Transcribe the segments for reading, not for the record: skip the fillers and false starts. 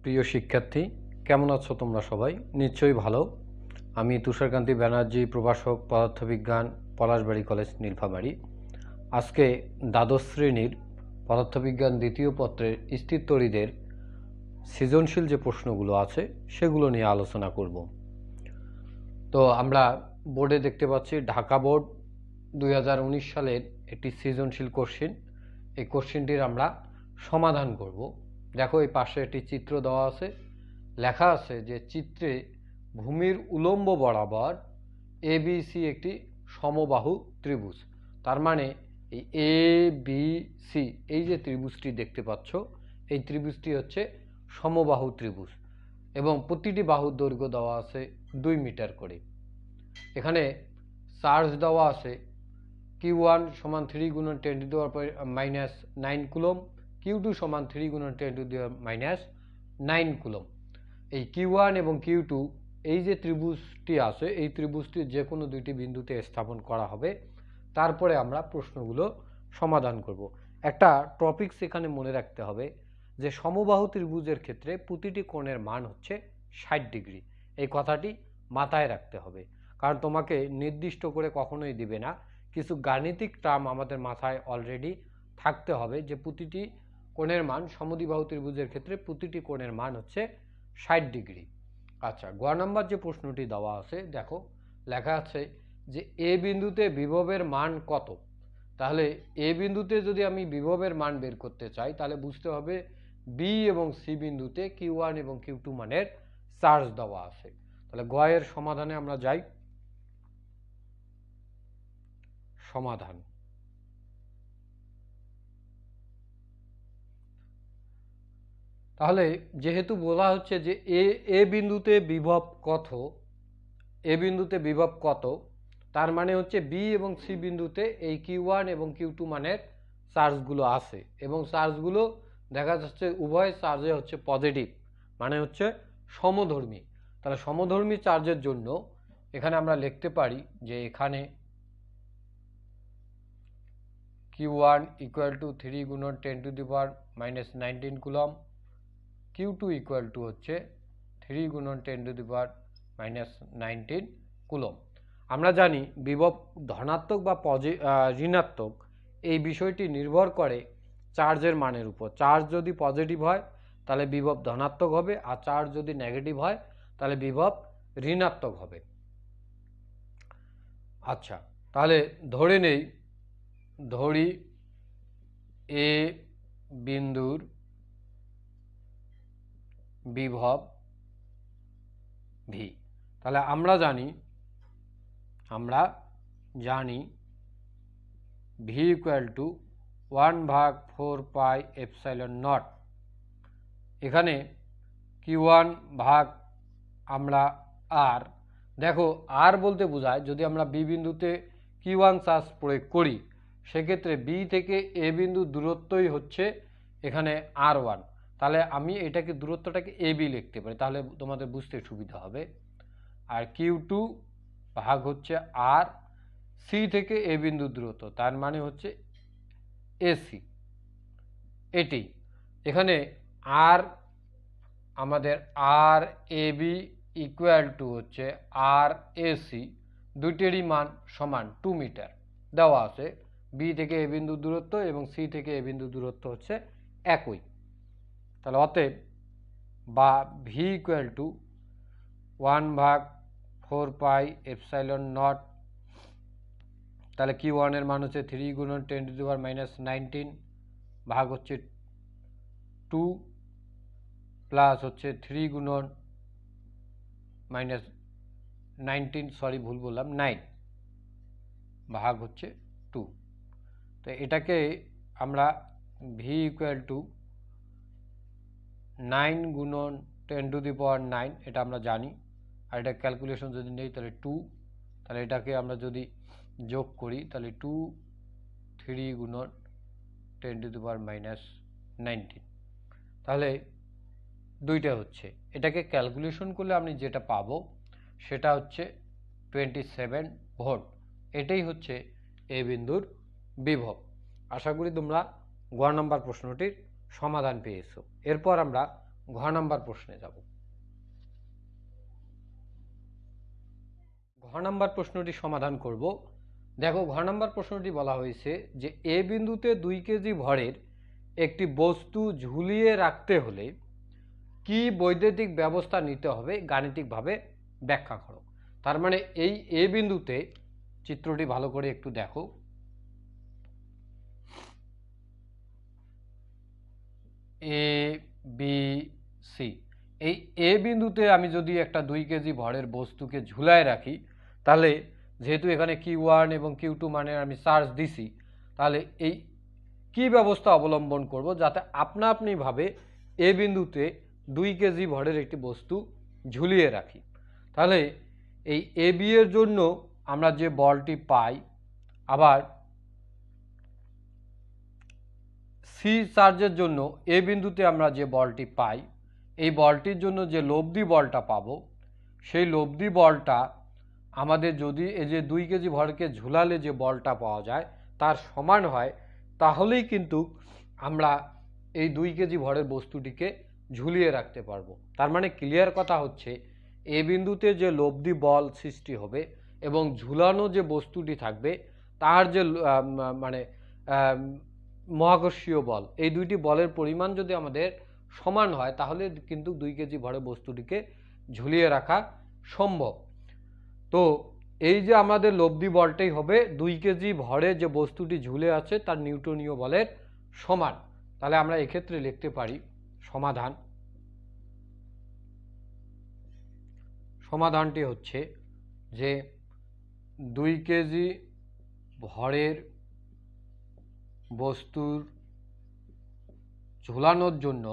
প্রিয় শিক্ষার্থী, কেমন আছো তোমরা সবাই? নিশ্চয়ই ভালো। আমি তুষারকান্তি ব্যানার্জি, প্রভাষক পদার্থবিজ্ঞান, পলাশবাড়ি কলেজ, নীলফামারী। আজকে দ্বাদশ শ্রেণীর পদার্থবিজ্ঞান দ্বিতীয় পত্রের স্থিরতড়িদের সৃজনশীল যে প্রশ্নগুলো আছে সেগুলো নিয়ে আলোচনা করব। তো আমরা বোর্ডে দেখতে পাচ্ছি ঢাকা বোর্ড 2019 সালের একটি সৃজনশীল কোশ্চেন। এই কোশ্চেনটির আমরা সমাধান করব। দেখো, এই পাশে একটি চিত্র দেওয়া আছে, লেখা আছে যে চিত্রে ভূমির উলম্ব বরাবর ABC একটি সমবাহু ত্রিভুজ। তার মানে এই ABC, এই যে ত্রিভুজটি দেখতে পাচ্ছ, এই ত্রিভুজটি হচ্ছে সমবাহু ত্রিভুজ এবং প্রতিটি বাহুর দৈর্ঘ্য দেওয়া আছে 2 মিটার করে। এখানে চার্জ দেওয়া আছে Q1 সমান 3 গুণন 10 to the power -9 coulomb, Q2 সমান 3 গুণন 10 টু দি পাওয়ার -9 কুলম। এই Q1 এবং Q2 এই যে ত্রিভুজটি আছে, এই ত্রিভুজটির যে কোনো দুইটি বিন্দুতে স্থাপন করা হবে। তারপরে আমরা প্রশ্নগুলো সমাধান করব। একটা টপিকস এখানে মনে রাখতে হবে যে সমবাহু ত্রিভুজের ক্ষেত্রে প্রতিটি কোণের মান হচ্ছে 60 ডিগ্রি। এই কথাটি মাথায় রাখতে হবে, কারণ তোমাকে নির্দিষ্ট করে কখনোই দিবে না। কিছু গাণিতিক টার্ম আমাদের মাথায় অলরেডি থাকতে হবে যে প্রতিটি কোণের মান, সমদ্বিবাহু ত্রিভুজের ক্ষেত্রে প্রতিটি কোণের মান হচ্ছে 60 ডিগ্রি। আচ্ছা, গ নম্বর যে প্রশ্নটি দেওয়া আছে, দেখো লেখা আছে যে এ বিন্দুতে বিভবের মান কত। তাহলে এ বিন্দুতে যদি আমি বিভবের মান বের করতে চাই, তাহলে বুঝতে হবে বি এবং সি বিন্দুতে Q1 এবং Q2 মানের চার্জ দেওয়া আছে। তাহলে গ এর সমাধানে আমরা যাই। সমাধান। তাহলে যেহেতু বলা হচ্ছে যে এ বিন্দুতে বিভব কত, এ বিন্দুতে বিভব কত, তার মানে হচ্ছে বি এবং সি বিন্দুতে এই Q1 এবং Q2 মানের চার্জগুলো আছে এবং চার্জগুলো দেখা যাচ্ছে উভয় চার্জে হচ্ছে পজিটিভ, মানে হচ্ছে সমধর্মী। তাহলে সমধর্মী চার্জের জন্য এখানে আমরা লিখতে পারি যে এখানে Q1 ইকুয়াল টু 3 গুণন 10 to the power -19 coulomb, Q2 equal to হচ্ছে 3 গুণন 10 টু দি পাওয়ার -19 কুলম। আমরা জানি বিভব ধনাত্মক বা ঋণাত্মক, এই বিষয়টি নির্ভর করে চার্জের মানের উপর। চার্জ যদি পজিটিভ হয় তাহলে বিভব ধনাত্মক হবে, আর চার্জ যদি নেগেটিভ হয় তাহলে বিভব ঋণাত্মক হবে। আচ্ছা, তাহলে ধরি এ বিন্দুর বিভব ভি। তাহলে আমরা জানি ভি ইকুয়াল টু 1/4πε0। এখানে Q1 ভাগ আমরা আর, দেখো আর বলতে বোঝায় যদি আমরা বি বিন্দুতে Q1 চার্জ প্রয়োগ করি, সেক্ষেত্রে বি থেকে এ বিন্দু দূরত্বই হচ্ছে এখানে R1। তাহলে আমি এটাকে দূরত্বটাকে AB লিখতে পারি, তাহলে তোমাদের বুঝতে সুবিধা হবে। আর Q2 ভাগ হচ্ছে আর, সি থেকে এ বিন্দু দূরত্ব, তার মানে হচ্ছে AC। এটি এখানে আর আমাদের আর AB ইকুয়াল টু হচ্ছে আর AC, দুইটিরই মান সমান 2 মিটার দেওয়া আছে। বি থেকে এ বিন্দু দূরত্ব এবং সি থেকে এ বিন্দু দূরত্ব হচ্ছে একই। তাহলে অতএব বা ভি ইকুয়াল টু 1/4πε0। তাহলে Q1 এর মান হচ্ছে 3 গুণন 10 টু দি পাওয়ার -19 ভাগ হচ্ছে 2 প্লাস হচ্ছে 3 গুণন -19, সরি ভুল বললাম, 9 ভাগ হচ্ছে 2। তো এটাকে আমরা ভি ইকুয়াল টু 9 গুণন 10 টু দি পাওয়ার 9, এটা আমরা জানি। আর এটা ক্যালকুলেশন যদি নেই তাহলে 2, তাহলে এটাকে আমরা যদি যোগ করি তাহলে 2 3 গুণন 10 টু দি পাওয়ার -19, তাহলে দুইটা হচ্ছে। এটাকে ক্যালকুলেশন করলে আমি যেটা পাবো সেটা হচ্ছে 27 ভোল্ট। এটাই হচ্ছে এ বিন্দুর বিভব। আশা করি তোমরা গ নম্বর প্রশ্নটির সমাধান পেয়েছো। এরপর আমরা ঘ নাম্বার প্রশ্নে যাব। ঘ নাম্বার প্রশ্নটি সমাধান করব। দেখো, ঘ নাম্বার প্রশ্নটি বলা হয়েছে যে এ বিন্দুতে 2 কেজি ভরের একটি বস্তু ঝুলিয়ে রাখতে হলে কি বৈদ্যুতিক ব্যবস্থা নিতে হবে, গাণিতিকভাবে ব্যাখ্যা করো। তার মানে এই এ বিন্দুতে, চিত্রটি ভালো করে একটু দেখো, এ বি সি, এই এ বিন্দুতে আমি যদি একটা 2 কেজি ভরের বস্তুকে ঝুলায় রাখি, তাহলে যেহেতু এখানে Q1 এবং Q2 মানে আমি চার্জ দিছি, তাহলে এই কি ব্যবস্থা অবলম্বন করব যাতে আপনা আপনিভাবে এ বিন্দুতে 2 কেজি ভরের একটি বস্তু ঝুলিয়ে রাখি। তাহলে এই এ বি এর জন্য আমরা যে বলটি পাই, আবার সি চার্জের জন্য এ বিন্দুতে আমরা যে বলটি পাই, এই বলটির জন্য যে লব্ধি বলটা পাবো, সেই লব্ধি বলটা আমাদের যদি এই যে 2 কেজি ভরকে ঝুলালে যে বলটা পাওয়া যায় তার সমান হয়, তাহলেই কিন্তু আমরা এই 2 কেজি ভরের বস্তুটিকে ঝুলিয়ে রাখতে পারবো। তার মানে ক্লিয়ার কথা হচ্ছে, এ বিন্দুতে যে লব্ধি বল সৃষ্টি হবে এবং ঝুলানো যে বস্তুটি থাকবে তার যে মানে মহাকর্ষীয় বল, এই দুইটি বলের পরিমাণ যদি আমাদের সমান হয় তাহলে কিন্তু 2 কেজি ভরের বস্তুটিকে ঝুলিয়ে রাখা সম্ভব। তো এই যে আমাদের লব্ধি বলটাই হবে 2 কেজি ভরে যে বস্তুটি ঝুলে আছে তার নিউটনীয় বলের সমান। তাহলে আমরা এক্ষেত্রে লিখতে পারি সমাধানটি হচ্ছে যে 2 কেজি ভরের বস্তুর ঝুলানোর জন্য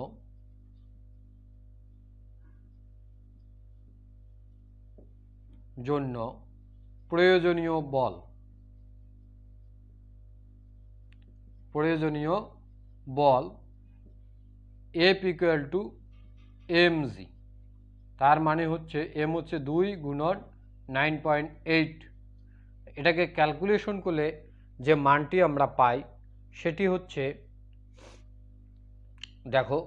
প্রয়োজনীয় বল F = mg। তার মানে হচ্ছে m হচ্ছে 2 গুণন 9.8। এটাকে ক্যালকুলেশন করলে যে মানটি আমরা পাই সেটি হচ্ছে, দেখো,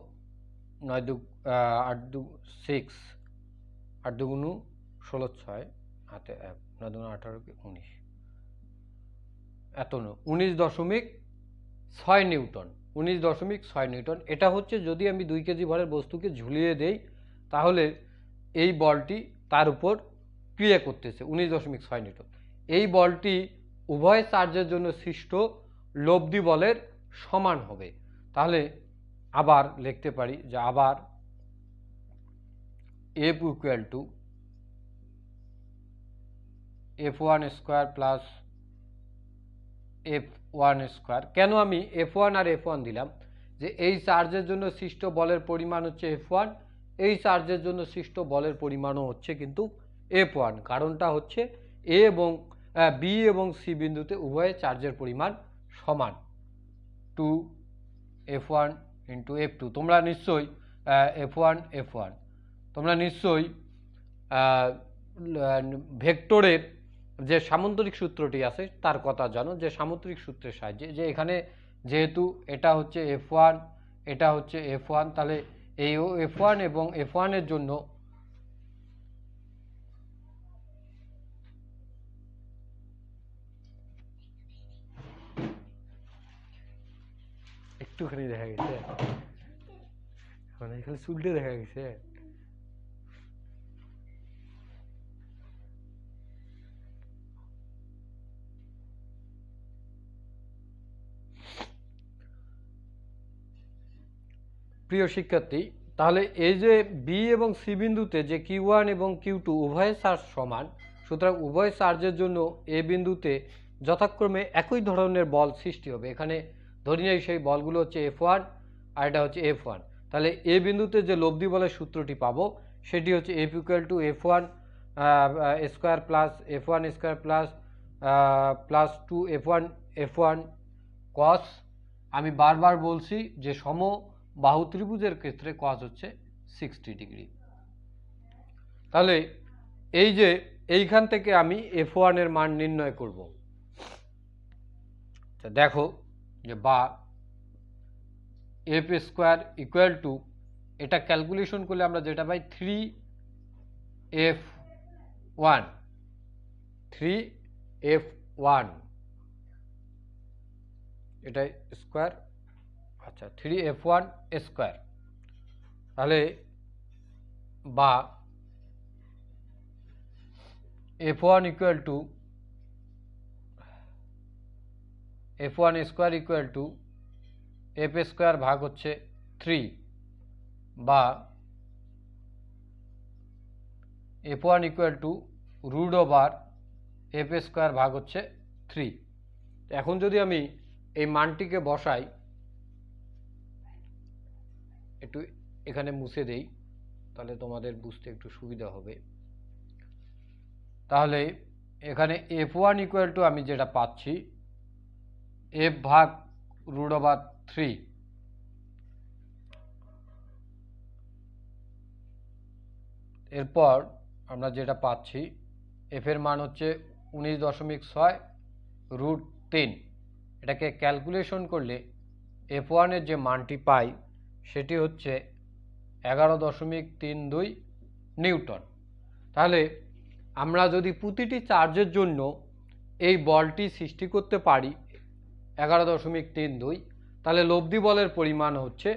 9 2 8 2 6, 8 2 গুণ 16 6 হাতে 1, 9 2 18 19, এত 19.6 নিউটন, 19.6 নিউটন। এটা হচ্ছে যদি আমি 2 কেজি ভরের বস্তুকে ঝুলিয়ে দেই তাহলে এই বলটি তার উপর ক্রিয়া করতেছে 19.6 নিউটন। এই বলটি উভয় চার্জের জন্য সৃষ্ট লব্ধি বলের সমান হবে। তাহলে আবার লিখতে পারি যে আবার F = F1 square plus F1 square. কেন আমি F1 আর F1 দিলাম? যে এই চার্জের জন্য সৃষ্ট বলের পরিমাণ হচ্ছে F1, এই চার্জের জন্য সৃষ্ট বলের পরিমাণও হচ্ছে কিন্তু F1। কারণটা হচ্ছে A এবং B এবং C বিন্দুতে উভয় চার্জের পরিমাণ সমান, 2F1 × F2। তোমরা নিশ্চয়ই F1 তোমরা নিশ্চয়ই ভেক্টরের যে সামান্তরিক সূত্রটি আছে তার কথা জানো, যে সামান্তরিক সূত্রের সাহায্যে, যে এখানে যেহেতু এটা হচ্ছে F1, এটা হচ্ছে F1, তাহলে এই F1 এবং F1 এর জন্য একটুখানি দেখা গেছে, মানে এখানে চুলটে দেখা গেছে। প্রিয় শিক্ষার্থী, তাহলে এই যে বি এবং সি বিন্দুতে যে Q1 এবং Q2 উভয় চার্জ সমান, সুতরাং উভয় চার্জের জন্য এ বিন্দুতে যথাক্রমে একই ধরনের বল সৃষ্টি হবে। এখানে ধরি নেই সেই বলগুলো হচ্ছে F1 আর এটা হচ্ছে F1। তাহলে এ বিন্দুতে যে লব্ধি বলের সূত্রটি পাবো সেটি হচ্ছে F = F1 square plus F1 square plus 2F1 cos, আমি বারবার বলছি যে সমবাহু ত্রিভুজের ক্ষেত্রে cos হচ্ছে 60 ডিগ্রি। তাহলে এই যে এইখান থেকে আমি F1 এর মান নির্ণয় করব। দেখো যে বা F² = এটা ক্যালকুলেশন করলে আমরা যেটা পাই 3F1 এটা স্কোয়ার, আচ্ছা 3F1 স্কোয়ার, তাহলে বা F1 equal to F1 square equal to F square ভাগ হচ্ছে 3, বা F1 equal to root over F square ভাগ হচ্ছে 3। এখন যদি আমি এই মানটিকে বসাই, একটু এখানে মুছে দেই তাহলে তোমাদের বুঝতে একটু সুবিধা হবে। তাহলে এখানে F1 ইকুয়াল টু আমি যেটা পাচ্ছি F ভাগ রুট ওভার 3, এরপর আমরা যেটা পাচ্ছি F এর মান হচ্ছে 19.6 রুট 3। এটাকে ক্যালকুলেশন করলে F1 এর যে মানটি পাই সেটি হচ্ছে 11.32 নিউটন। তাহলে আমরা যদি প্রতিটি চার্জের জন্য এই বলটি সৃষ্টি করতে পারি 11.32, তাহলে লব্ধি বলের পরিমাণ হচ্ছে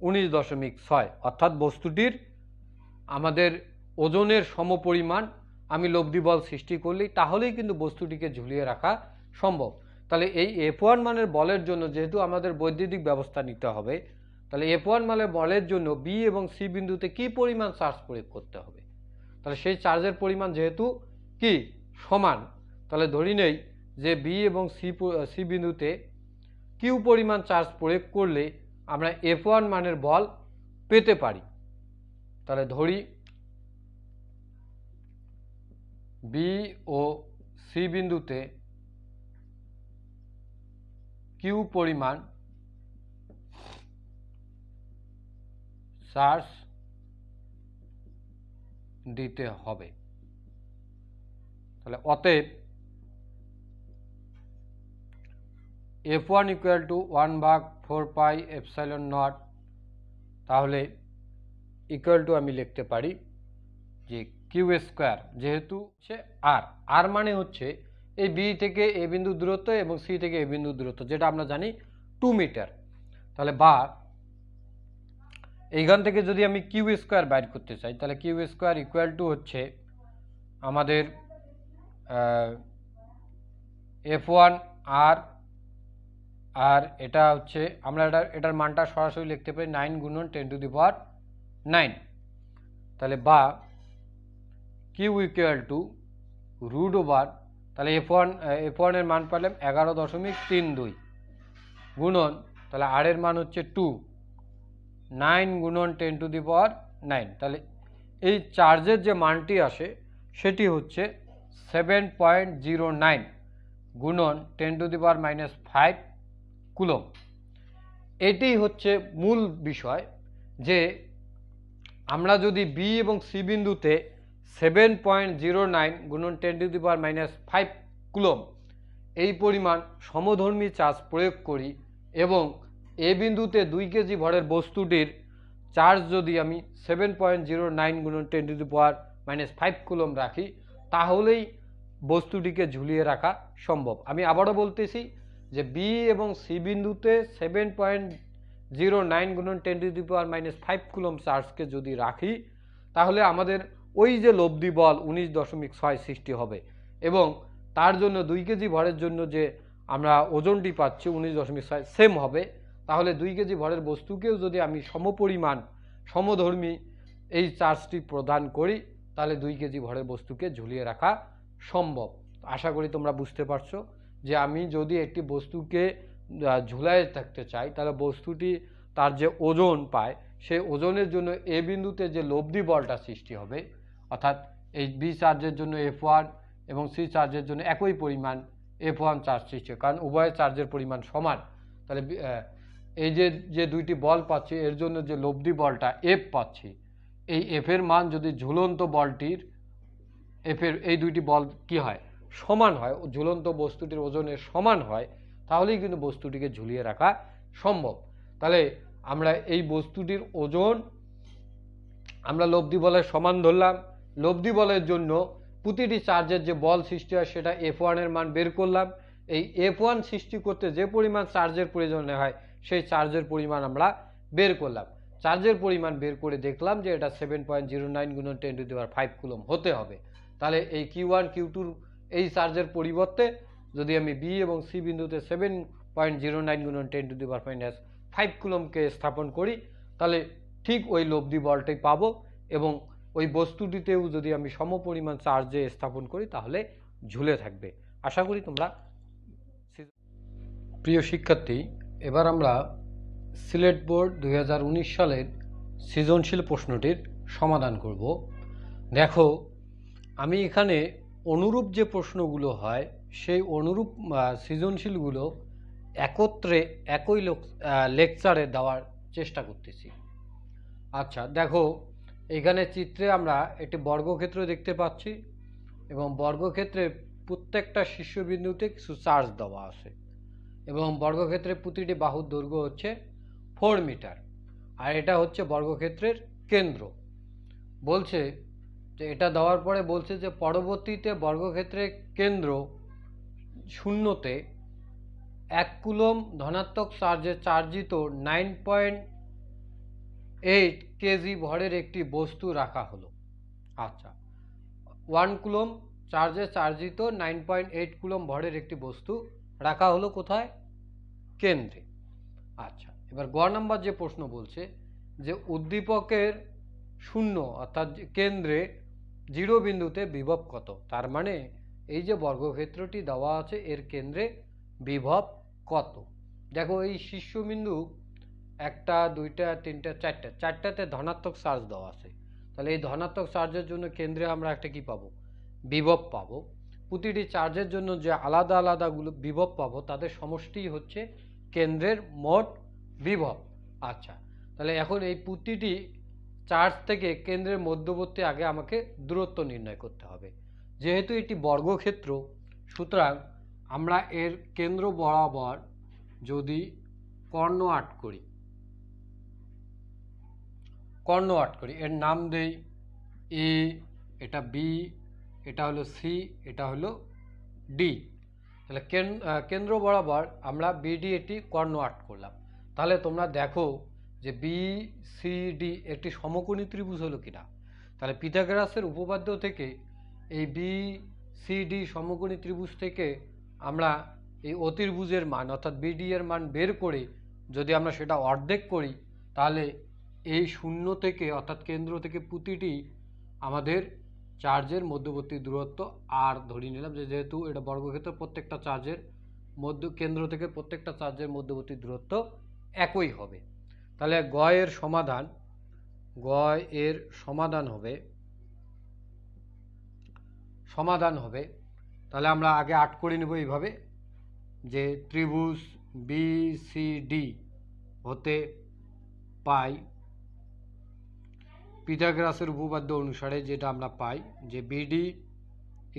19.6, অর্থাৎ বস্তুটির আমাদের ওজনের সমপরিমাণ আমি লব্ধি বল সৃষ্টি করলেই তাহলেই কিন্তু বস্তুটিকে ঝুলিয়ে রাখা সম্ভব। তাহলে এই F1 মানের বলের জন্য যেহেতু আমাদের বৈদ্যুতিক ব্যবস্থা নিতে হবে, তাহলে F1 মানের বলের জন্য বি এবং সি বিন্দুতে কি পরিমাণ চার্জ প্রয়োগ করতে হবে, তাহলে সেই চার্জের পরিমাণ যেহেতু কি সমান, তাহলে ধরি নেই যে বি এবং সি বিন্দুতে কিউ পরিমাণ চার্জ প্রয়োগ করলে আমরা F1 মানের বল পেতে পারি। তাহলে ধরি বি ও সি বিন্দুতে কিউ পরিমাণ চার্জ দিতে হবে। তাহলে অতএব F1 equal two 1/4 pi epsilon not, তাহলে ইকুয়াল টু আমি লিখতে পারি যে কিউ স্কোয়ার, যেহেতু হচ্ছে আর মানে হচ্ছে এই বি থেকে এ বিন্দু দূরত্ব এবং সি থেকে এ বিন্দু দূরত্ব, যেটা আমরা জানি 2 মিটার। তাহলে বা এইখান থেকে যদি আমি কিউ স্কোয়ার বাইর করতে চাই, তাহলে কিউ স্কোয়ার ইকুয়াল টু হচ্ছে আমাদের F1 আর এটা হচ্ছে আমরা এটার মানটা সরাসরি লিখতে পারি 9 গুণন 10⁹9। তাহলে বা Q equal to root over, তাহলে F1 এর মান পেলাম 11.32 গুণন, তাহলে আর এর মান হচ্ছে 2, 9 গুণন 10⁹9। তাহলে এই চার্জের যে মানটি আসে সেটি হচ্ছে 7.09 গুণন 10⁻⁵ কুলম। এটি হচ্ছে মূল বিষয় যে আমরা যদি বি এবং সি বিন্দুতে 7.09 গুণন 10⁻⁵ কুলম এই পরিমাণ সমধর্মী চার্জ প্রয়োগ করি এবং এ বিন্দুতে 2 কেজি ভরের বস্তুটির চার্জ যদি আমি 7.09 গুণন 10⁻⁵ কুলম রাখি, তাহলেই বস্তুটিকে ঝুলিয়ে রাখা সম্ভব। আমি আবারও বলতেছি যে বি এবং সি বিন্দুতে 7.09 গুণন 10⁻⁵ কুলম চার্জকে যদি রাখি, তাহলে আমাদের ওই যে লব্ধি বল 19.6 সৃষ্টি হবে এবং তার জন্য 2 কেজি ভরের জন্য যে আমরা ওজনটি পাচ্ছি 19.6 সেম হবে। তাহলে 2 কেজি ভরের বস্তুকেও যদি আমি সমপরিমাণ সমধর্মী এই চার্জটি প্রদান করি, তাহলে 2 কেজি ভরের বস্তুকে ঝুলিয়ে রাখা সম্ভব। আশা করি তোমরা বুঝতে পারছো যে আমি যদি একটি বস্তুকে ঝুলায় থাকতে চাই, তাহলে বস্তুটি তার যে ওজন পায় সেই ওজনের জন্য এ বিন্দুতে যে লব্ধি বলটা সৃষ্টি হবে, অর্থাৎ এই বি চার্জের জন্য F1 এবং সি চার্জের জন্য একই পরিমাণ F1 চার্জ সৃষ্টি হয়, কারণ উভয় চার্জের পরিমাণ সমান। তাহলে এই যে দুইটি বল পাচ্ছি এর জন্য যে লব্ধি বলটা F পাচ্ছি, এই F এর মান যদি ঝুলন্ত বলটির F এর এই দুইটি বল কি হয় সমান হয়, ঝুলন্ত বস্তুটির ওজনের সমান হয়, তাহলেই কিন্তু বস্তুটিকে ঝুলিয়ে রাখা সম্ভব। তাহলে আমরা এই বস্তুটির ওজন আমরা লব্ধি বলের সমান ধরলাম। লব্ধি বলের জন্য প্রতিটি চার্জের যে বল সৃষ্টি হয় সেটা F1 এর মান বের করলাম। এই F1 সৃষ্টি করতে যে পরিমাণ চার্জের প্রয়োজন হয় সেই চার্জের পরিমাণ আমরা বের করলাম। চার্জের পরিমাণ বের করে দেখলাম যে এটা 7.09 গুণন 10⁵ কুলম হতে হবে। তাহলে এই Q1 Q2 এই চার্জের পরিবর্তে যদি আমি বি এবং সি বিন্দুতে 7.09 গুণন 10⁻⁵ কুলমকে স্থাপন করি তাহলে ঠিক ওই লব্ধি বলটাই পাবো, এবং ওই বস্তুটিতেও যদি আমি সমপরিমাণ চার্জে স্থাপন করি তাহলে ঝুলে থাকবে। আশা করি তোমরা। প্রিয় শিক্ষার্থী, এবার আমরা সিলেট বোর্ড 2019 সালের সৃজনশীল প্রশ্নটির সমাধান করব। দেখো, আমি এখানে অনুরূপ যে প্রশ্নগুলো হয় সেই অনুরূপ সৃজনশীলগুলো একত্রে একই লেকচারে দেওয়ার চেষ্টা করতেছি। আচ্ছা দেখো, এখানে চিত্রে আমরা একটি বর্গক্ষেত্র দেখতে পাচ্ছি এবং বর্গক্ষেত্রে প্রত্যেকটা শীর্ষবিন্দুতে কিছু চার্জ দেওয়া আছে এবং বর্গক্ষেত্রের প্রতিটি বাহুর দৈর্ঘ্য হচ্ছে 4 মিটার, আর এটা হচ্ছে বর্গক্ষেত্রের কেন্দ্র। বলছে যে এটা দেওয়ার পরে বলছে যে পরবর্তীতে বর্গক্ষেত্রের কেন্দ্র শূন্যতে 1 কুলম ধনাত্মক চার্জে চার্জিত 9.8 কেজি ভরের একটি বস্তু রাখা হলো। আচ্ছা, 1 কুলম চার্জে চার্জিত 9.8 কুলম ভরের একটি বস্তু রাখা হলো কোথায়? কেন্দ্রে। আচ্ছা, এবার গ নাম্বার যে প্রশ্ন বলছে যে উদ্দীপকের শূন্য অর্থাৎ কেন্দ্রে 0 বিন্দুতে বিভব কত। তার মানে এই যে বর্গক্ষেত্রটি দেওয়া আছে এর কেন্দ্রে বিভব কত। দেখো, এই শীর্ষবিন্দু 1টা 2টা 3টা 4টা, 4টাতে ধনাত্মক চার্জ দেওয়া আছে। তাহলে এই ধনাত্মক চার্জের জন্য কেন্দ্রে আমরা একটা কি পাবো? বিভব পাবো। প্রতিটি চার্জের জন্য যে আলাদা আলাদা বিভব পাবো তাদের সমষ্টি হচ্ছে কেন্দ্রের মোট বিভব। আচ্ছা, তাহলে এখন এই প্রতিটি চার্জ থেকে কেন্দ্রের মধ্যবর্তী আগে আমাকে দূরত্ব নির্ণয় করতে হবে। যেহেতু এটি বর্গক্ষেত্র, সুতরাং আমরা এর কেন্দ্র বরাবর যদি কর্ণ আট করি, এর নাম দেই এ, এটা বি, এটা হলো সি, এটা হলো ডি। তাহলে কেন্দ্র বরাবর আমরা বিডি এটি কর্ণ আট করলাম। তাহলে তোমরা দেখো যে বি সি ডি একটি সমকোণী ত্রিভুজ হলো কিনা। তাহলে পিথাগোরাসের উপপাদ্য থেকে এই বি সি ডি সমকোণী ত্রিভুজ থেকে আমরা এই অতির্ভুজের মান অর্থাৎ বিডি এর মান বের করে যদি আমরা সেটা অর্ধেক করি তাহলে এই শূন্য থেকে অর্থাৎ কেন্দ্র থেকে প্রতিটি আমাদের চার্জের মধ্যবর্তী দূরত্ব আর ধরে নিলাম যে যেহেতু এটা বর্গক্ষেত্র, প্রত্যেকটা চার্জের কেন্দ্র থেকে প্রত্যেকটা চার্জের মধ্যবর্তী দূরত্ব একই হবে। তাহলে গ এর সমাধান হবে তাহলে আমরা আগে 8 করে নেব এইভাবে যে ত্রিভুজ বি সি ডি হতে পাই পিথাগোরাসের উপপাদ্য অনুসারে যেটা আমরা পাই যে BD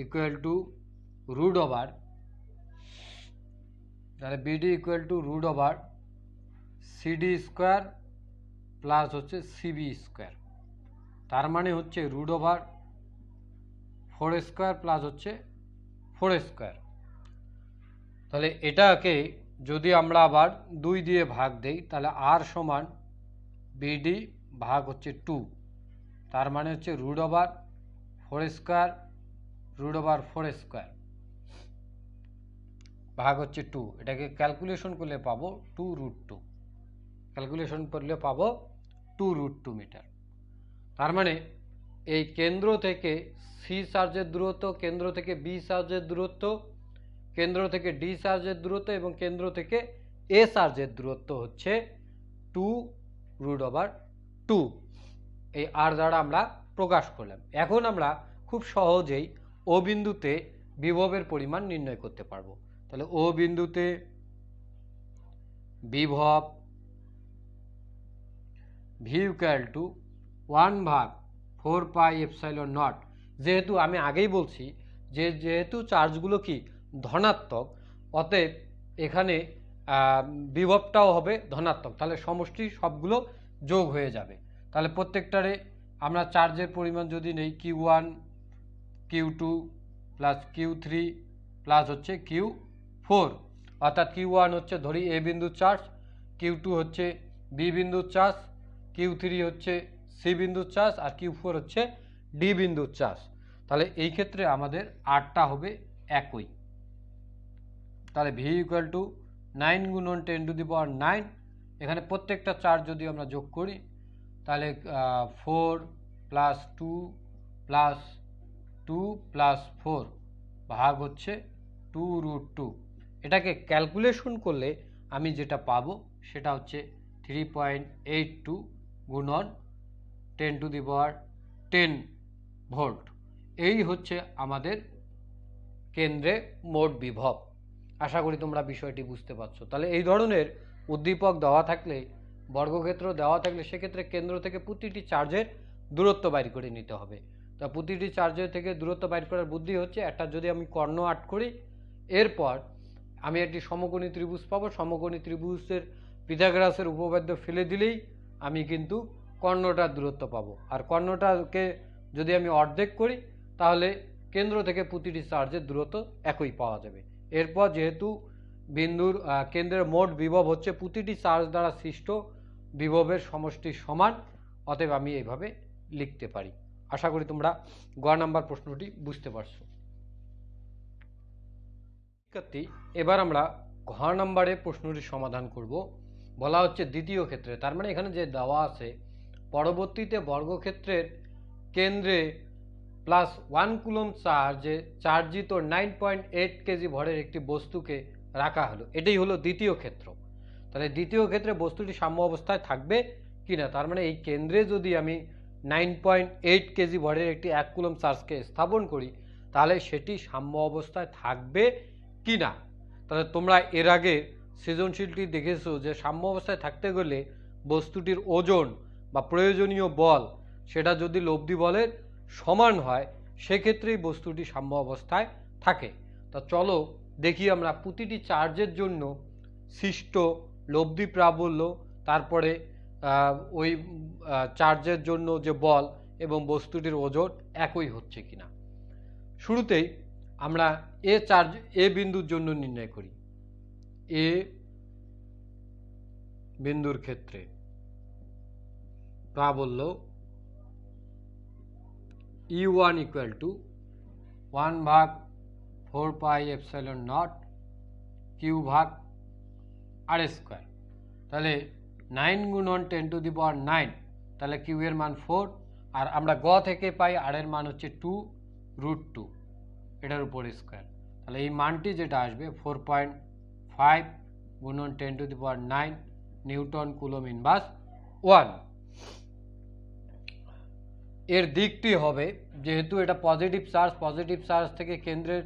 equal to root over, তাহলে BD equal to root over CD square plus হচ্ছে সিবি স্কোয়ার। তার মানে হচ্ছে রুট ওভার 4 স্কোয়ার প্লাস হচ্ছে 4 স্কোয়ার। তাহলে এটাকে যদি আমরা আবার 2 দিয়ে ভাগ দেই তাহলে আর সমান বিডি ভাগ হচ্ছে 2, তার মানে হচ্ছে root over 4 square root over 4 square ভাগ হচ্ছে 2। এটাকে ক্যালকুলেশন করলে পাবো 2 রুট 2, ক্যালকুলেশন করলে পাবো 2 রুট 2 মিটার। তার মানে এই কেন্দ্র থেকে সি চার্জের দূরত্ব, কেন্দ্র থেকে বি চার্জের দূরত্ব, কেন্দ্র থেকে ডি চার্জের দূরত্ব এবং কেন্দ্র থেকে এ চার্জের দূরত্ব হচ্ছে 2 রুট ওভার 2। এই আর দ্বারা আমরা প্রকাশ করলাম। এখন আমরা খুব সহজেই ও বিন্দুতে বিভবের পরিমাণ নির্ণয় করতে পারবো। তাহলে ও বিন্দুতে বিভব V equal to 1/4 pi epsilon not. যেহেতু আমি আগেই বলছি যে যেহেতু চার্জগুলো কি ধনাত্মক, অতএব এখানে বিভবটাও হবে ধনাত্মক। তাহলে সমষ্টি সবগুলো যোগ হয়ে যাবে। তাহলে প্রত্যেকটারে আমরা চার্জের পরিমাণ যদি নেই Q1 Q2 plus Q3 plus হচ্ছে Q4, অর্থাৎ Q1 হচ্ছে ধরি এ বিন্দুর চার্জ, Q2 হচ্ছে বি বিন্দুর চার্জ, Q3 হচ্ছে সি বিন্দুর চার্জ, আর Q4 হচ্ছে ডি বিন্দুর চার্জ। তাহলে এই ক্ষেত্রে আমাদের আরটা হবে একই। তাহলে ভি ইকুয়াল টু 9 গুণন 10⁹9, এখানে প্রত্যেকটা চার্জ যদি আমরা যোগ করি তাহলে 4 প্লাস 2 প্লাস 2 প্লাস 4 ভাগ হচ্ছে 2√2। এটাকে ক্যালকুলেশন করলে আমি যেটা পাবো সেটা হচ্ছে 3.82 গুণন 10⁻10 ভোল্ট। এই হচ্ছে আমাদের কেন্দ্রে মোট বিভব। আশা করি তোমরা বিষয়টি বুঝতে পারছো। তাহলে এই ধরনের উদ্দীপক দেওয়া থাকলে, বর্গক্ষেত্র দেওয়া থাকলে, সেক্ষেত্রে কেন্দ্র থেকে প্রতিটি চার্জের দূরত্ব বাইর করে নিতে হবে। তা প্রতিটি চার্জের থেকে দূরত্ব বাইর করার বুদ্ধি হচ্ছে, একটা যদি আমি কর্ণ আট করি, এরপর আমি একটি সমকোণী ত্রিভুজ পাবো। সমকোণী ত্রিভুজের পিথাগোরাসের উপপাদ্য ফেলে দিলেই আমি কিন্তু কর্ণটার দূরত্ব পাবো। আর কর্ণটাকে যদি আমি অর্ধেক করি তাহলে কেন্দ্র থেকে প্রতিটি চার্জের দূরত্ব একই পাওয়া যাবে। এরপর যেহেতু বিন্দুর কেন্দ্রের মোট বিভব হচ্ছে প্রতিটি চার্জ দ্বারা সৃষ্ট বিভবের সমষ্টি সমান, অতএব আমি এইভাবে লিখতে পারি। আশা করি তোমরা গ নাম্বার প্রশ্নটি বুঝতে পারছো। এবার আমরা ঘ নাম্বারে প্রশ্নটির সমাধান করব। বলা হচ্ছে দ্বিতীয় ক্ষেত্রে, তার মানে এখানে যে দেওয়া আছে পরবর্তীতে বর্গক্ষেত্রের কেন্দ্রে প্লাস 1 কুলম্ব চার্জে চার্জিত 9.8 কেজি ভরের একটি বস্তুকে রাখা হলো। এটাই হলো দ্বিতীয় ক্ষেত্র। তাহলে দ্বিতীয় ক্ষেত্রে বস্তুটি সাম্য অবস্থায় থাকবে কিনা, তার মানে এই কেন্দ্রে যদি আমি 9.8 কেজি ভরের একটি 1 কুলম্ব চার্জকে স্থাপন করি তাহলে সেটি সাম্য অবস্থায় থাকবে কিনা। তাহলে তোমরা এর আগে সৃজনশীলটি দেখেছো যে সাম্য অবস্থায় থাকতে গেলে বস্তুটির ওজন বা প্রয়োজনীয় বল সেটা যদি লব্ধি বলের সমান হয় সেক্ষেত্রেই বস্তুটি সাম্য অবস্থায় থাকে। তা চলো দেখি আমরা প্রতিটি চার্জের জন্য সৃষ্ট লব্ধি প্রাবল্য, তারপরে ওই চার্জের জন্য যে বল এবং বস্তুটির ওজন একই হচ্ছে কিনা। শুরুতেই আমরা এ বিন্দুর জন্য নির্ণয় করি। এ বিন্দুর ক্ষেত্রে প্রাবল্য E1 ইকুয়াল টু 1/4πε0 কিউ ভাগ আর স্কোয়ার। তাহলে 9 গুণন 10⁹9, তাহলে কিউ এর মান 4, আর আমরা গ থেকে পাই আর এর মান হচ্ছে 2√2, এটার উপর স্কোয়ার। তাহলে এই মানটি যেটা আসবে 4.5 গুণন 10⁹9 নিউটন কুলম্ব ইনভার্স 1। এর দিকটি হবে, যেহেতু এটা পজিটিভ চার্জ থেকে কেন্দ্রের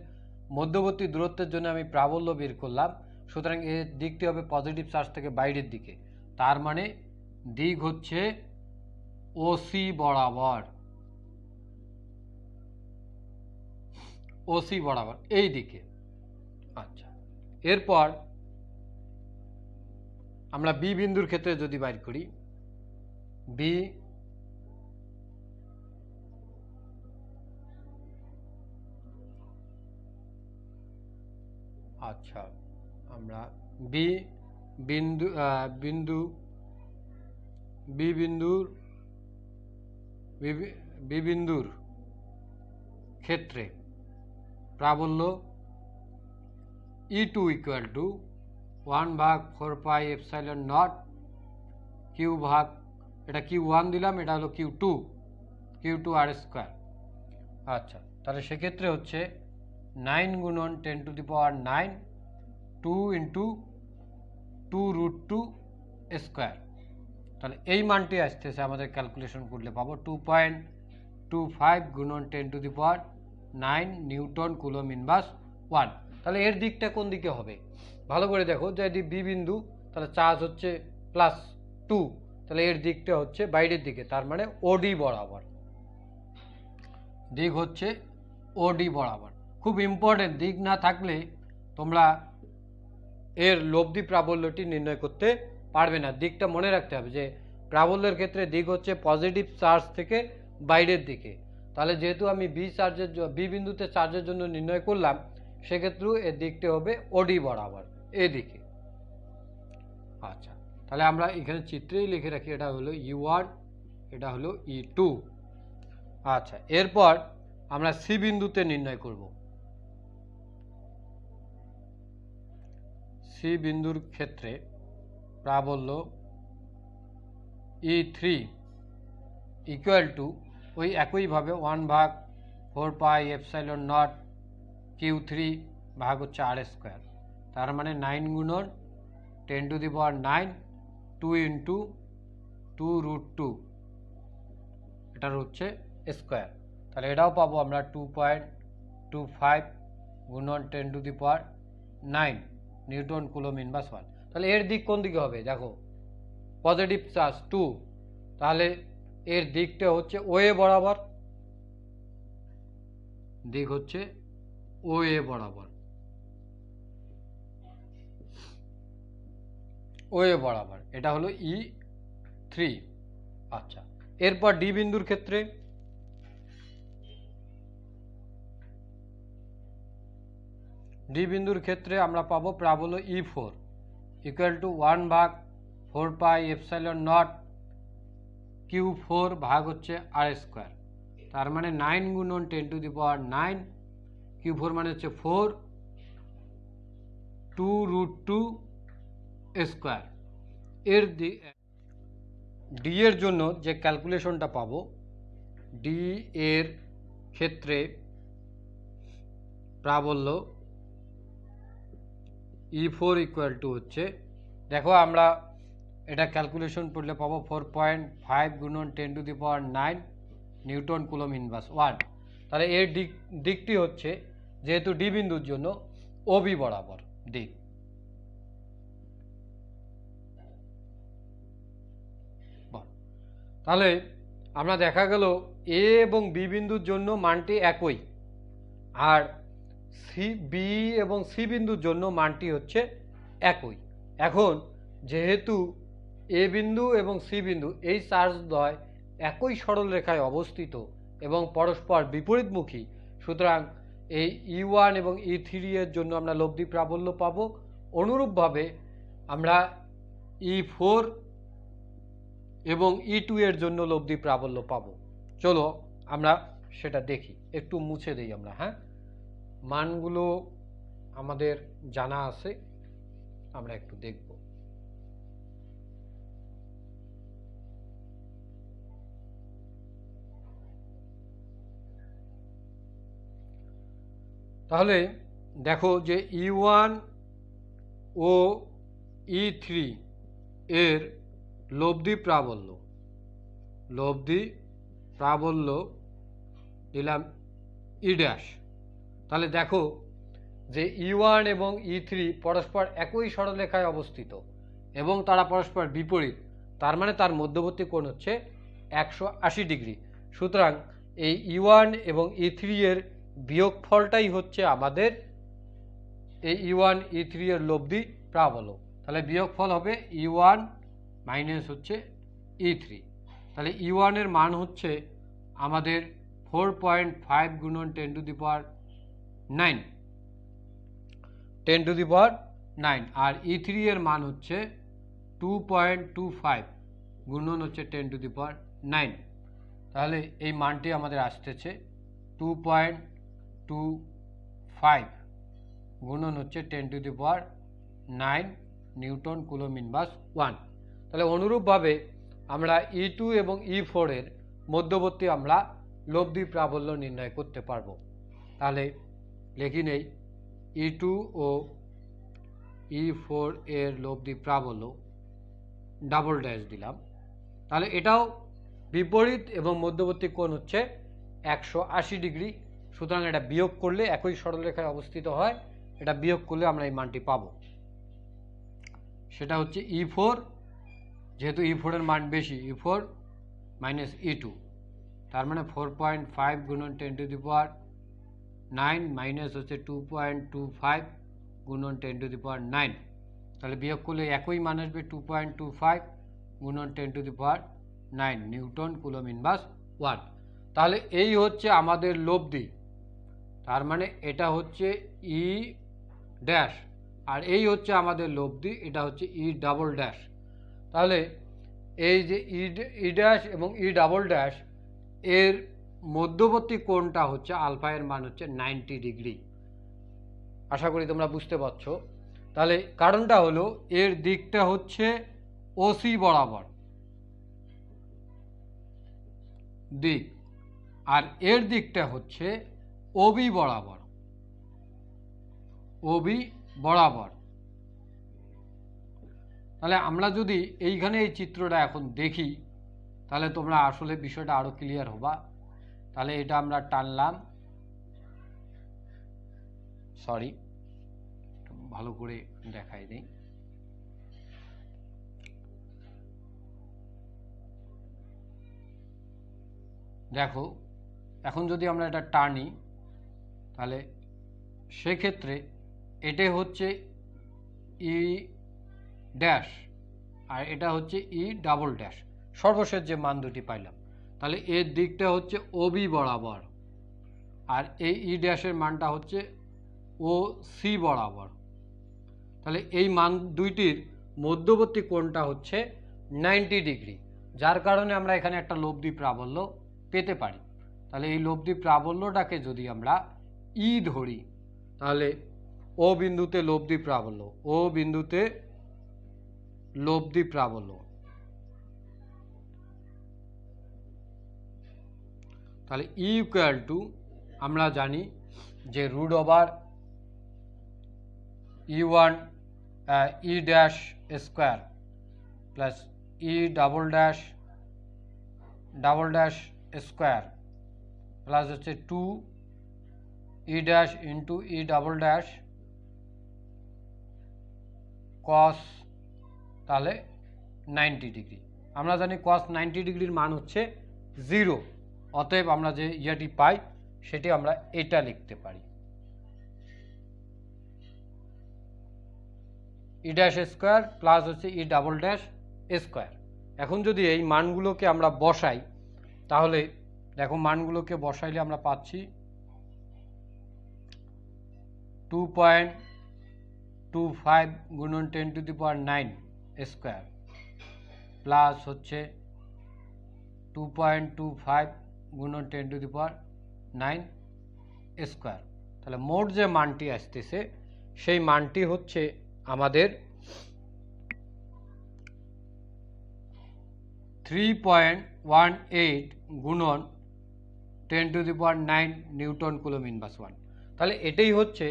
মধ্যবর্তী দূরত্বের জন্য আমি প্রাবল্য বের করলাম, সুতরাং এর দিকটি হবে পজিটিভ চার্জ থেকে বাইরের দিকে। তার মানে দিক হচ্ছে ওসি বরাবর, এই দিকে। আচ্ছা, এরপর আমরা বি বিন্দুর ক্ষেত্রে যদি বাইর করি, বি আচ্ছা আমরা বি বিন্দুর ক্ষেত্রে প্রাবল্য E2 ইকুয়াল টু 1/4πε0 কিউ ভাগ, এটা Q1 দিলাম, এটা হলো Q2 আর স্কোয়ার। আচ্ছা, তাহলে সেক্ষেত্রে হচ্ছে 9 গুণন 10⁹9 2 × 2√2 স্কোয়ার। তাহলে এই মানটি আসতেছে আমাদের ক্যালকুলেশন করলে পাবো 2.25 গুণন 10⁹9 নিউটন কুলম্ব ইনভার্স 1। তাহলে এর দিকটা কোন দিকে হবে ভালো করে দেখো। যদি বি বিন্দু, তাহলে চার্জ হচ্ছে +2, তাহলে এর দিকটা হচ্ছে বাইরের দিকে, তার মানে ওডি বরাবর। দিক হচ্ছে ওডি বরাবর। খুব ইম্পর্টেন্ট, দিক না থাকলে তোমরা এর লব্ধি প্রাবল্যটি নির্ণয় করতে পারবে না। দিকটা মনে রাখতে হবে যে প্রাবল্যের ক্ষেত্রে দিক হচ্ছে পজিটিভ চার্জ থেকে বাইরের দিকে। তাহলে যেহেতু আমি বি বিন্দুতে চার্জের জন্য নির্ণয় করলাম, সেক্ষেত্রেও এর দিকটা হবে ওডি বরাবর এদিকে। আচ্ছা, তাহলে আমরা এখানে চিত্রেই লিখে রাখি, এটা হলো E1, এটা হলো E2। আচ্ছা, এরপর আমরা সি বিন্দুতে নির্ণয় করব। সি বিন্দুর ক্ষেত্রে প্রাবল্য E3 ইকুয়াল টু ওই একইভাবে 1/4πε0 Q3 ভাগ হচ্ছে R²। তার মানে 9 গুণন 10⁹ 2 ইন্টু 2√2, এটার হচ্ছে স্কোয়ার। তাহলে এটাও পাবো আমরা 2.25 গুণন 10⁹9 নিউটন কুলম ইনভার্স 1। তাহলে এর দিক কোন দিকে হবে? দেখো, পজিটিভ চার্জ 2, তাহলে এর দিকটা হচ্ছে ওএ বরাবর, দিক হচ্ছে ওএ বরাবর, ওএ বরাবর, এটা হলো E3। আচ্ছা, এরপর ডি বিন্দুর ক্ষেত্রে আমরা পাবো প্রাবল্য E4 ইকুয়াল টু 1/4πε0 Q4 ভাগ হচ্ছে R²। তার মানে 9 গুণন 10⁹9, Q4 মানে হচ্ছে 4, 2√2 স্কোয়ার। এর ডি এর জন্য যে ক্যালকুলেশনটা পাবো, ডি এর ক্ষেত্রে প্রাবল্য E4 ইকুয়াল টু হচ্ছে, দেখো আমরা এটা ক্যালকুলেশন করলে পাবো 4.5 গুণন 10⁹9 নিউটন কুলম ইনভার্স 1। তাহলে এর দিকটি হচ্ছে, যেহেতু ডি বিন্দুর জন্য, ওবি বরাবর দিক। তাহলে আমরা দেখা গেল এ এবং বি বিন্দুর জন্য মানটি একই, আর বি এবং সি বিন্দুর জন্য মানটি হচ্ছে একই। এখন যেহেতু এ বিন্দু এবং সি বিন্দু এই চার্জদ্বয় একই সরলরেখায় অবস্থিত এবং পরস্পর বিপরীতমুখী, সুতরাং এই E1 এবং E3 এর জন্য আমরা লব্ধি প্রাবল্য পাবো। অনুরূপভাবে আমরা E4 এবং E2 এর জন্য লব্ধি প্রাবল্য পাবো। চলো আমরা সেটা দেখি, একটু মুছে দেই আমরা। হ্যাঁ, মানগুলো আমাদের জানা আছে, আমরা একটু দেখব। তাহলে দেখো যে E1 ও E3 এর লব্ধি প্রাবল্য দিলাম E'। তাহলে দেখো যে E1 এবং E3 পরস্পর একই সরলরেখায় অবস্থিত এবং তারা পরস্পর বিপরীত, তার মানে তার মধ্যবর্তী কোণ হচ্ছে 180 ডিগ্রি। সুতরাং এই E1 এবং E3 এর বিয়োগফলটাই হচ্ছে আমাদের এই E1 E3 এর লব্ধি প্রাবল্য। তাহলে বিয়োগফল হবে E1 মাইনাস হচ্ছে E3। তাহলে E1 এর মান হচ্ছে আমাদের 4.5 গুণন 10⁹9, আর E3 এর মান হচ্ছে 2.25 গুণন হচ্ছে 10⁹9। তাহলে এই মানটি আমাদের আসতেছে 2.25 গুণন হচ্ছে 10⁹9 নিউটন কুলম ইনভার্স 1। তাহলে অনুরূপভাবে আমরা E2 এবং E4 এর মধ্যবর্তী আমরা লব্ধি প্রাবল্য নির্ণয় করতে পারবো। তাহলে লিখি নেই, E2 ও E4 এর লব্ধি প্রাবল্য ডাবল ড্যাশ দিলাম। তাহলে এটাও বিপরীত এবং মধ্যবর্তী কোণ হচ্ছে 180 ডিগ্রি। সুতরাং এটা বিয়োগ করলে একই সরলরেখায় অবস্থিত হয়, এটা বিয়োগ করলে আমরা এই মানটি পাবো। সেটা হচ্ছে E4, যেহেতু E4 এর মান বেশি, E4 মাইনাস E2, তার মানে 4.5 গুণন 10⁹9 মাইনাস হচ্ছে 2.25 গুণন 10⁹9। তাহলে বিয়োগ করলে একই মান আসবে 2.25 গুণন 10⁹ নিউটন কুলম ইনভার্স 1। তাহলে এই হচ্ছে আমাদের লব্ধি, তার মানে এটা হচ্ছে ই ড্যাশ, আর এই হচ্ছে আমাদের লব্ধি, এটা হচ্ছে ই ডাবল ড্যাশ। তাহলে এই যে ই ড্যাশ এবং ই ডাবল ড্যাশ এর মধ্যবর্তী কোণটা হচ্ছে আলফা, এর মান হচ্ছে 90 ডিগ্রি। আশা করি তোমরা বুঝতে পারছো। তাহলে কারণটা হলো এর দিকটা হচ্ছে ওসি বরাবর দিক, আর এর দিকটা হচ্ছে ওবি বরাবর, ওবি বরাবর। তাহলে আমরা যদি এইখানে এই চিত্রটা এখন দেখি তাহলে তোমরা আসলে বিষয়টা আরো ক্লিয়ার হবা। তাহলে এটা আমরা টানলাম, সরি ভালো করে দেখাই দেই। দেখো এখন যদি আমরা এটা টানি তাহলে সেক্ষেত্রে এটাই হচ্ছে ই ড্যাশ আর এটা হচ্ছে ই ডাবল ড্যাশ, সর্বশেষ যে মান দুটি পাইলাম। তাহলে এর দিকটা হচ্ছে ওবি বরাবর, আর এই ই ড্যাশের মানটা হচ্ছে ও সি বরাবর। তাহলে এই মান দুইটির মধ্যবর্তী কোণটা হচ্ছে 90 ডিগ্রি, যার কারণে আমরা এখানে একটা লব্ধি প্রাবল্য পেতে পারি। তাহলে এই লব্ধি প্রাবল্যটাকে যদি আমরা ই ধরি তাহলে ও বিন্দুতে লব্ধি প্রাবল্য, ও বিন্দুতে লব্ধি প্রাবল্য, তাহলে ই ইকুয়াল টু আমরা জানি যে রুট ওভার ই1 E dash square plus E double dash square plus হচ্ছে 2 E dash into E double dash cos, তাহলে 90 ডিগ্রি। আমরা জানি কস 90 ডিগ্রির মান হচ্ছে 0, অতএব আমরা যে ইয়াটি পাই সেটি আমরা এটা লিখতে পারি, ই ড্যাশ স্কোয়ার প্লাস হচ্ছে ই ডাবল ড্যাশ স্কোয়ার। এখন যদি এই মানগুলোকে আমরা বসাই তাহলে দেখো মানগুলোকে বসাইলে আমরা পাচ্ছি 2.25 গুণন 10⁹ স্কোয়ার প্লাস হচ্ছে 2.25 গুণন 10⁹ স্কোয়ার। তাহলে মোট যে মানটি আসতেছে সেই মানটি হচ্ছে আমাদের 3.18 গুণন 10⁹ নিউটন কুলম ইনভার্স 1। তাহলে এটাই হচ্ছে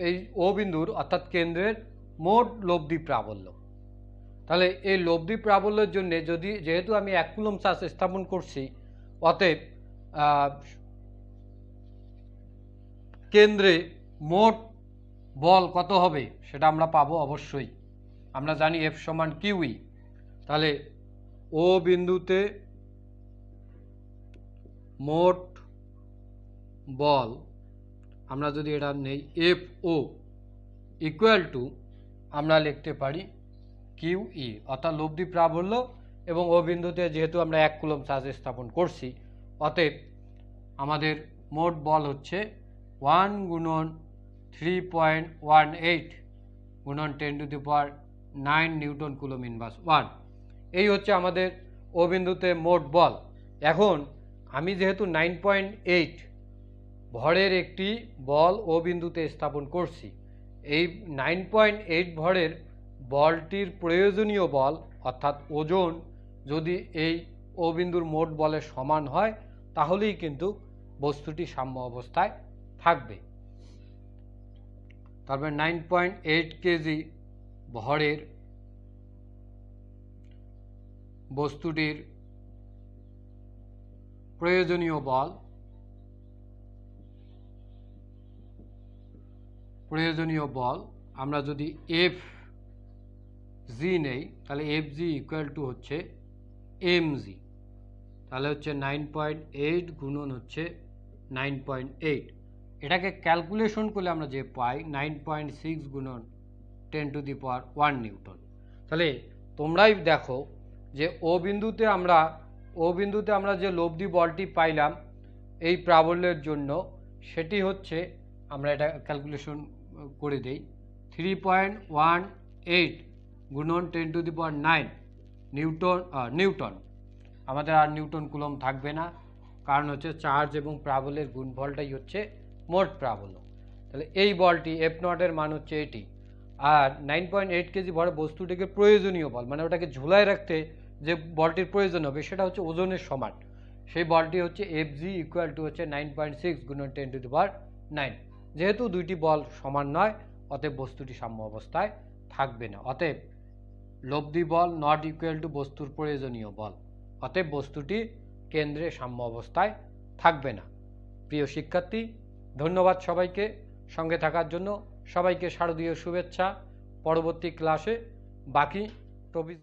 এই ও বিন্দুর অর্থাৎ কেন্দ্রের মোট লব্ধি প্রাবল্য। তাহলে এই লব্ধি প্রাবল্যের জন্য যেহেতু আমি 1 কুলম চার্জ স্থাপন করছি, অতএব কেন্দ্রে মোট বল কত হবে সেটা আমরা পাবো অবশ্যই। আমরা জানি এফ সমান কিউই। তাহলে ও বিন্দুতে মোট বল আমরা যদি এটা নেই এফ ও ইকুয়াল টু আমরা লিখতে পারি কিউ ই, অর্থাৎ লব্ধি প্রাবল্য এবং ও বিন্দুতে যেহেতু আমরা 1 কুলম চার্জ স্থাপন করছি, অতএব আমাদের মোট বল হচ্ছে 1 গুণন 3.18 গুণন 10⁹ নিউটন কুলম ইনভার্স 1। এই হচ্ছে আমাদের ও বিন্দুতে মোট বল। এখন আমি যেহেতু 9.8 ভরের একটি বল ও বিন্দুতে স্থাপন করছি, এই 9.8 ভরের বলটির প্রয়োজনীয় বল অর্থাৎ ওজন যদি এই ও বিন্দুর মোট বলের সমান হয় তাহলেই কিন্তু বস্তুটি সাম্য অবস্থায় থাকবে। তারপরে 9.8 কেজি ভরের বস্তুটির প্রয়োজনীয় বল আমরা যদি এফ জি নেই তাহলে এফ জি ইকুয়াল টু হচ্ছে এম জি। তাহলে হচ্ছে 9.8 গুণন হচ্ছে 9.8, এটাকে ক্যালকুলেশন করলে আমরা যে পাই 9.6 গুণন 10⁻1 নিউটন। তাহলে তোমরাই দেখো যে ও বিন্দুতে আমরা যে লব্ধি বলটি পাইলাম এই প্রাবল্যের জন্য, সেটি হচ্ছে, আমরা এটা ক্যালকুলেশন করে দেই, 3.18 গুণন 10⁹ নিউটন। আমাদের আর নিউটন কুলম থাকবে না, কারণ হচ্ছে চার্জ এবং প্রাবল্যের গুণফলটাই হচ্ছে মোট প্রাবল্য। তাহলে এই বলটি এফ নটের মান হচ্ছে এটি। আর 9.8 কেজি ভরে বস্তুটিকে প্রয়োজনীয় বল, মানে ওটাকে ঝুলায় রাখতে যে বলটির প্রয়োজন হবে সেটা হচ্ছে ওজনের সমান। সেই বলটি হচ্ছে এফ জি ইকুয়াল টু হচ্ছে 9.6 গুণন 10⁹ যেহেতু দুইটি বল সমান নয়, অতএব বস্তুটি সাম্য অবস্থায় থাকবে না। অতএব লব্ধি বল নট ইকুয়াল টু বস্তুর প্রয়োজনীয় বল, অতএব বস্তুটি কেন্দ্রে সাম্য অবস্থায় থাকবে না। প্রিয় শিক্ষার্থী, ধন্যবাদ সবাইকে সঙ্গে থাকার জন্য। সবাইকে শারদীয় শুভেচ্ছা। পরবর্তী ক্লাসে বাকি টপিক